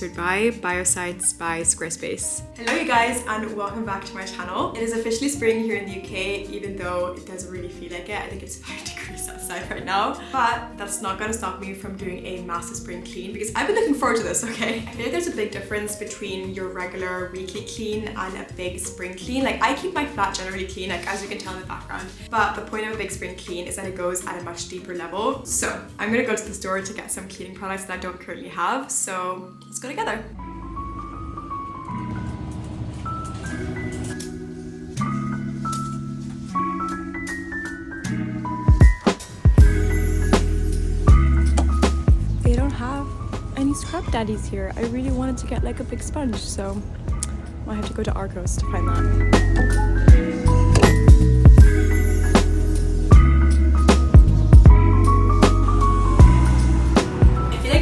sponsored by Biosites by Squarespace. Hello you guys and welcome back to my channel. It is officially spring here in the UK, even though it doesn't really feel like it. I think it's 5 degrees outside right now, but that's not gonna stop me from doing a massive spring clean because I've been looking forward to this, okay? I feel like there's a big difference between your regular weekly clean and a big spring clean. Like, I keep my flat generally clean, like as you can tell in the background, but the point of a big spring clean is that it goes at a much deeper level. So I'm gonna go to the store to get some cleaning products that I don't currently have, so let's go together. They don't have any scrub daddies here. I really wanted to get like a big sponge, so I have to go to Argos to find that.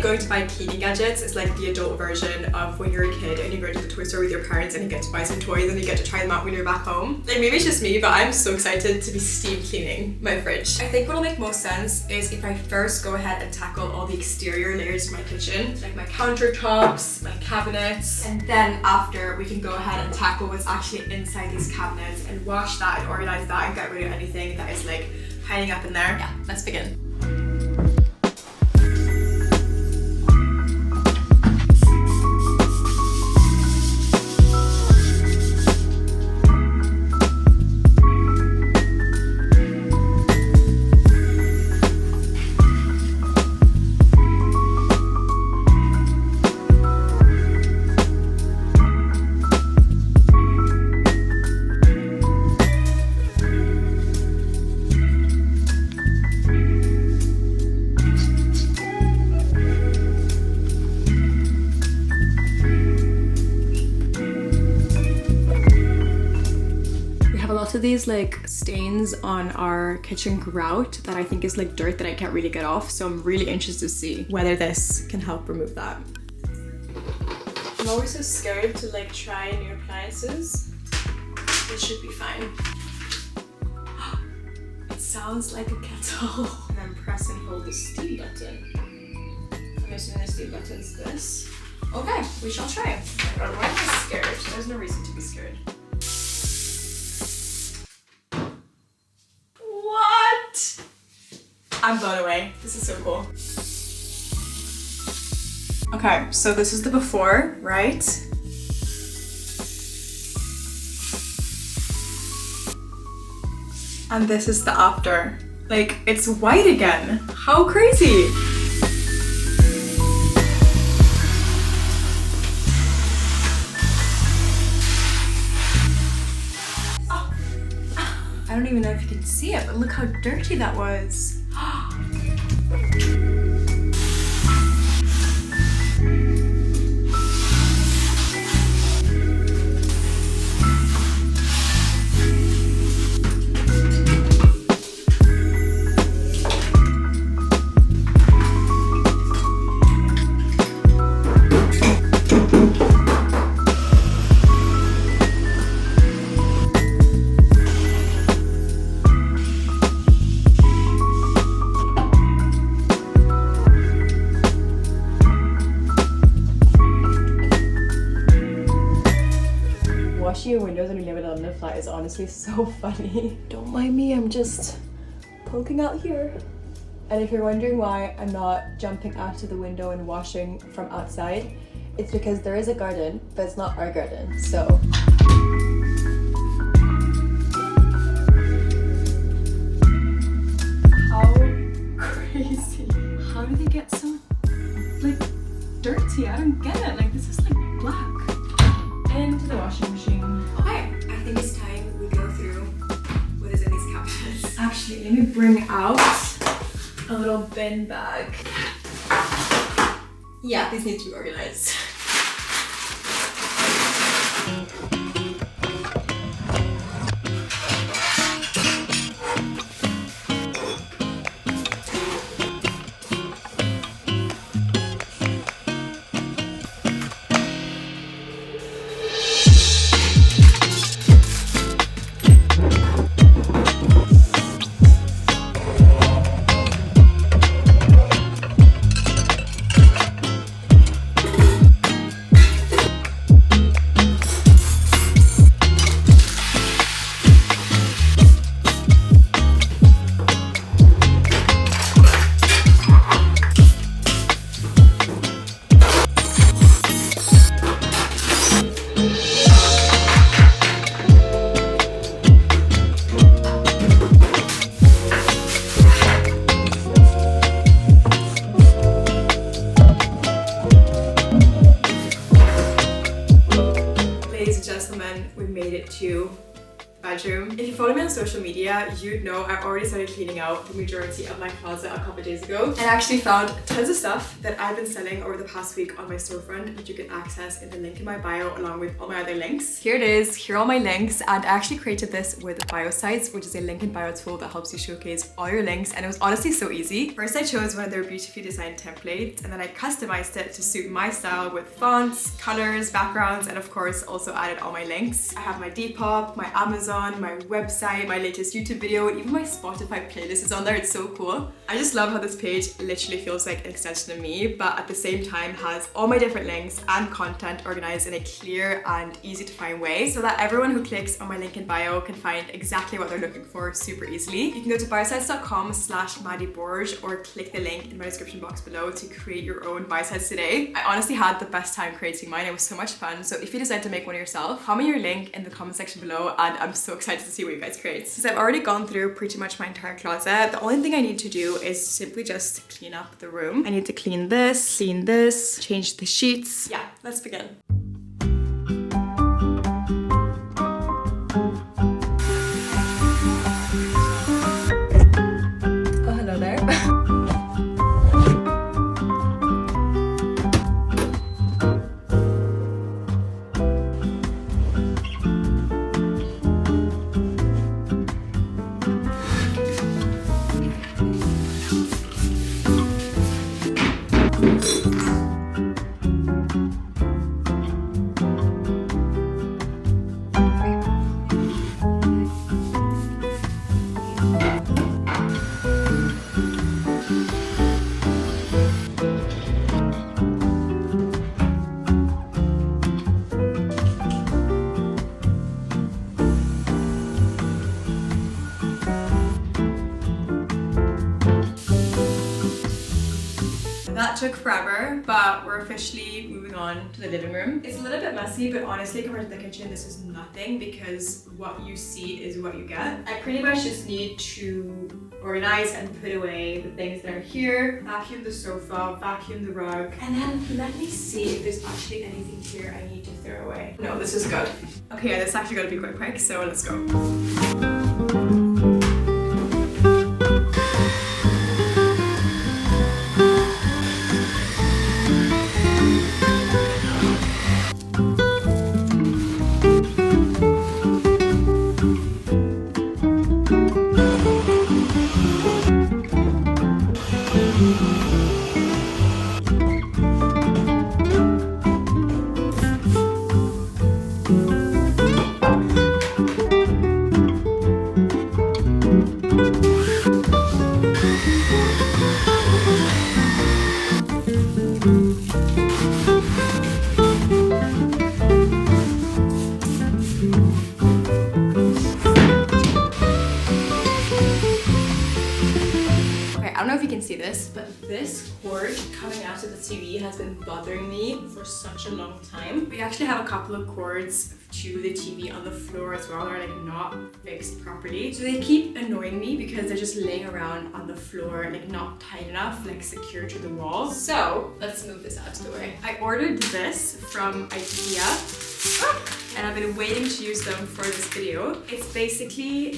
Going to buy cleaning gadgets is like the adult version of when you're a kid and you go to the toy store with your parents and you get to buy some toys and you get to try them out when you're back home. Like, maybe it's just me, but I'm so excited to be steam cleaning my fridge. I think what'll make most sense is if I first go ahead and tackle all the exterior layers of my kitchen, like my countertops, my cabinets, and then after we can go ahead and tackle what's actually inside these cabinets and wash that and organize that and get rid of anything that is like hiding up in there. Yeah, let's begin. Of these like stains on our kitchen grout that I think is like dirt that I can't really get off, so I'm really interested to see whether this can help remove that. I'm always so scared to like try new appliances. It should be fine. It sounds like a kettle. And then press and hold the steam button. I'm assuming the steam button's this. Okay, we shall try. Oh my God, why am I scared? There's no reason to be scared. I'm blown away. This is so cool. Okay, so this is the before, right? And this is the after. Like, it's white again. How crazy! Oh. I don't even know if you can see it, but look how dirty that was. Washing your windows when you live in a London flat is honestly so funny. Don't mind me, I'm just poking out here. And if you're wondering why I'm not jumping out to the window and washing from outside, it's because there is a garden, but it's not our garden, so. How crazy. How do they get so, like, dirty? I don't get it. Like, this is like black. Into the washing machine. Okay, I think it's time we go through what is in these cabinets. Actually, let me bring out a little bin bag. Yeah, these need to be organized. to bedroom. If you follow me on social media, you'd know I already started cleaning out the majority of my closet a couple days ago, and I actually found tons of stuff that I've been selling over the past week on my storefront, which you can access in the link in my bio along with all my other links. Here it is, here are all my links, and I actually created this with Bio Sites, which is a link in bio tool that helps you showcase all your links, and it was honestly so easy. First I chose one of their beautifully designed templates, and then I customized it to suit my style with fonts, colors, backgrounds, and of course also added all my links. I have my Depop, my Amazon, my website, my latest YouTube video, and even my Spotify playlist is on there. It's so cool. I just love how this page literally feels like an extension of me, but at the same time has all my different links and content organized in a clear and easy to find way, so that everyone who clicks on my link in bio can find exactly what they're looking for super easily. You can go to biosites.com/MaddieBorge or click the link in my description box below to create your own bio sites today. I honestly had the best time creating mine. It was so much fun. So if you decide to make one yourself, comment your link in the comment section below, and I'm so excited to see what you guys create. Since I've already gone through pretty much my entire closet, the only thing I need to do is simply just clean up the room. I need to clean this, change the sheets. Yeah, let's begin. Oh, hello there. That took forever, but we're officially moving on to the living room. It's a little bit messy, but honestly compared to the kitchen, this is nothing because what you see is what you get. I pretty much just need to organize and put away the things that are here, vacuum the sofa, vacuum the rug, and then let me see if there's actually anything here I need to throw away. No, this is good. Okay, yeah, this is actually gonna be quite quick, so let's go. I don't know if you can see this, but this cord coming out of the TV has been bothering me for such a long time. We actually have a couple of cords to the TV on the floor as well. They're like not fixed properly. So they keep annoying me because they're just laying around on the floor, like not tight enough, like secure to the wall. So let's move this out of the way. I ordered this from IKEA. And I've been waiting to use them for this video. It's basically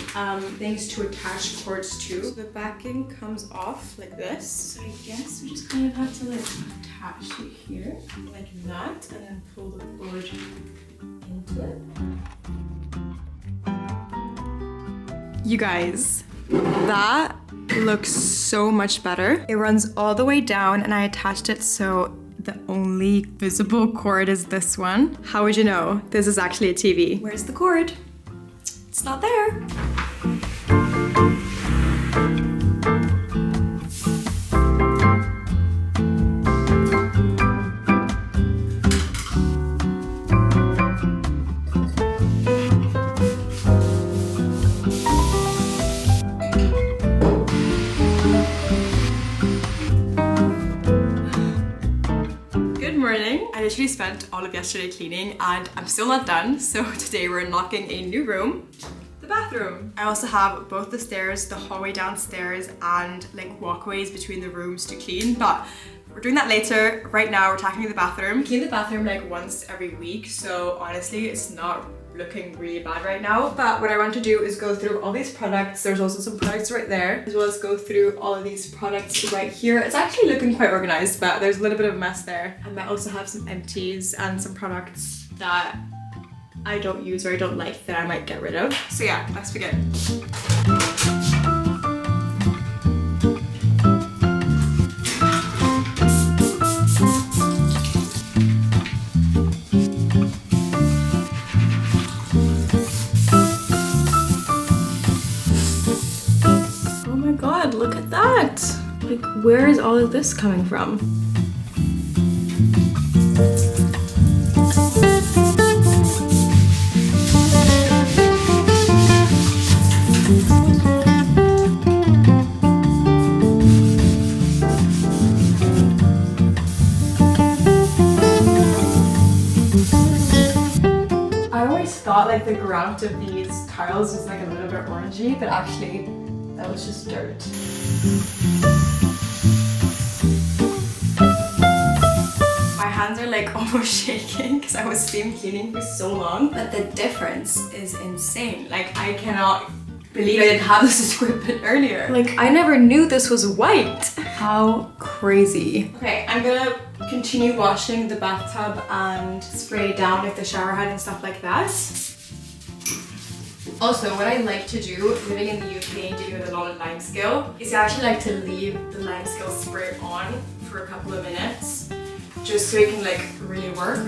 things to attach cords to. So the backing comes off like this. So I guess we just kind of have to like attach it here like that and then pull the cord into it. You guys, that looks so much better. It runs all the way down and I attached it so the only visible cord is this one. How would you know? This is actually a TV. Where's the cord? It's not there. I literally spent all of yesterday cleaning and I'm still not done, so today we're unlocking a new room, the bathroom. I also have both the stairs, the hallway downstairs, and like walkways between the rooms to clean, but we're doing that later. Right now we're tackling the bathroom. I clean the bathroom like once every week, so honestly it's not looking really bad right now. But what I want to do is go through all these products. There's also some products right there, as well as go through all of these products right here. It's actually looking quite organized, but there's a little bit of a mess there. I might also have some empties and some products that I don't use or I don't like that I might get rid of. So yeah, let's begin. Oh my god, look at that! Like, where is all of this coming from? Like the grout of these tiles is like a little bit orangey, but actually that was just dirt. My hands are like almost shaking because I was steam cleaning for so long, but the difference is insane. Like, I cannot believe I didn't have this equipment earlier. Like, I never knew this was white. How crazy. Okay, I'm gonna continue washing the bathtub and spray down like the shower head and stuff like that. Also, what I like to do, living in the UK and dealing with a lot of lime scale, is I actually like to leave the lime scale spray on for a couple of minutes, just so it can like really work.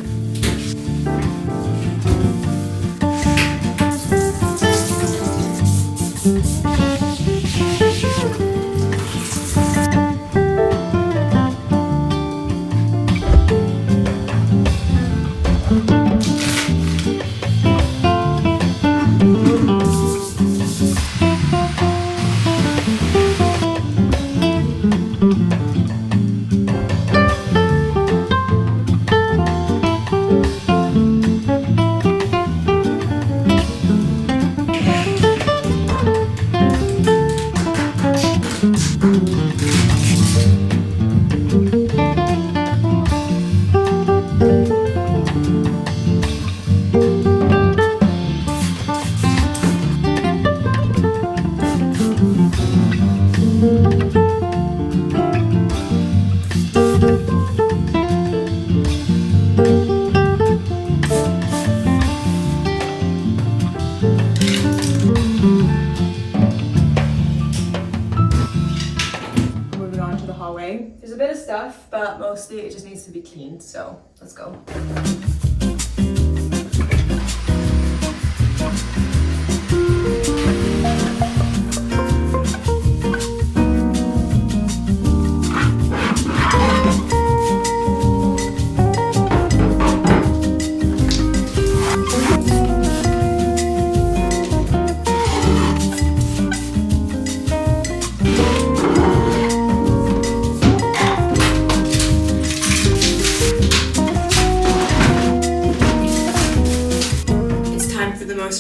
There's a bit of stuff, but mostly it just needs to be cleaned, so let's go.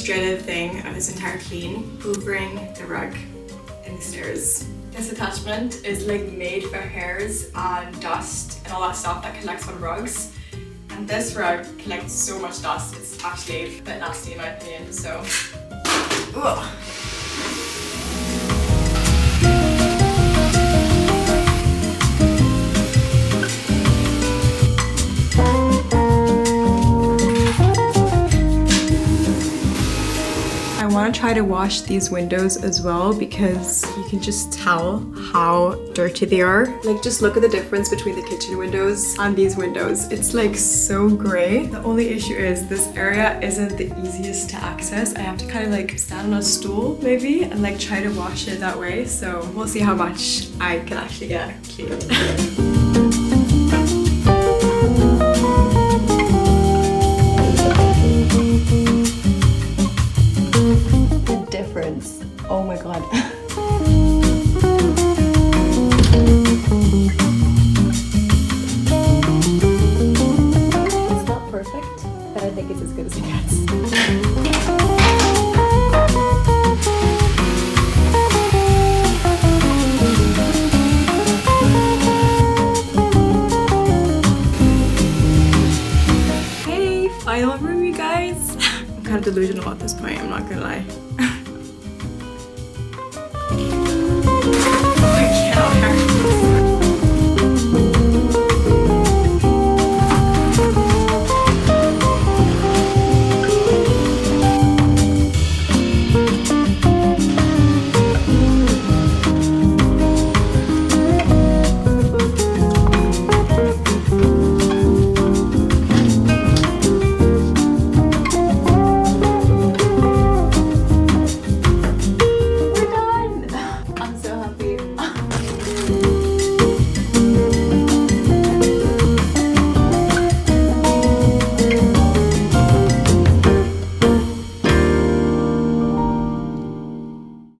Dreaded thing of this entire clean, hoovering the rug in the stairs. This attachment is like made for hairs and dust and all that stuff that collects on rugs, and this rug collects so much dust, it's actually a bit nasty in my opinion, so ugh. I want to try to wash these windows as well because you can just tell how dirty they are. Like, just look at the difference between the kitchen windows and these windows. It's like so grey. The only issue is this area isn't the easiest to access. I have to kind of like stand on a stool maybe and like try to wash it that way. So we'll see how much I can actually get cleaned. Oh my god. It's not perfect, but I think it's as good as it gets. delusional at this point, I'm not gonna lie.